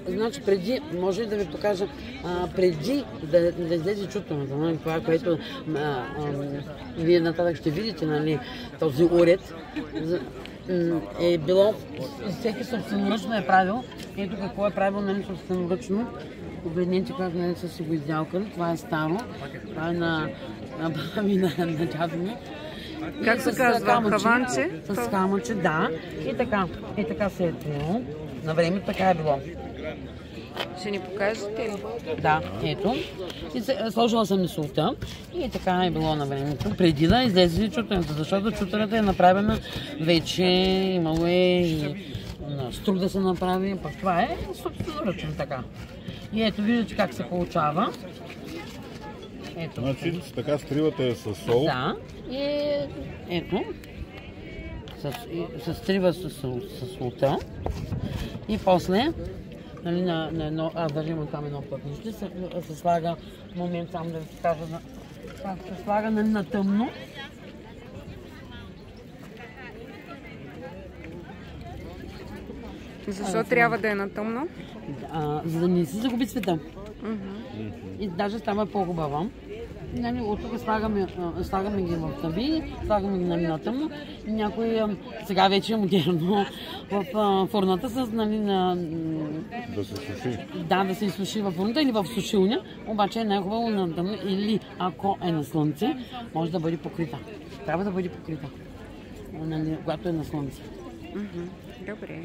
Значи преди, може ли да ви покажа, преди да излезе чутането, нали, това, което вие нататък ще видите, нали, този уред, е било, всеки собственоръчно е правил. Ето какво е правил, нали, собственоръчно. Погледнете как, нали, са си го издялкали. Това е старо, това е на дядо ми. Как се казва? Каванче? С камъче, да. И така се е трило. На времето така е било. Ще ни покажете ли? Да, ето. И сложила съм мисулта и така е било на времето. Преди да излезе чутането, защото чутането е направена вече, имало е и струк да се направи, пък това е собственоръчно така. И ето, виждате как се получава. Ето. Значи така стривата е със сол. Да, и ето. Се стрива с солта. И после, нали, на едно, държим там едно пътнище, се слага, момент само да ви кажа, как се слага, нали, на тъмно. Защо трябва да е на тъмно? За да не си загуби цвета. И даже става по-хубава. Нали, от тук слагаме ги в таби, слагаме ги, нали, на тъмно. Някой, сега вече е модерно, в фурната с, нали, да се суши. Да, да се изсуши във фурната или в сушилня, обаче е най-хубаво на тъмно или ако е на слънце, може да бъде покрита. Трябва да бъде покрита, нали, когато е на слънце. Добре.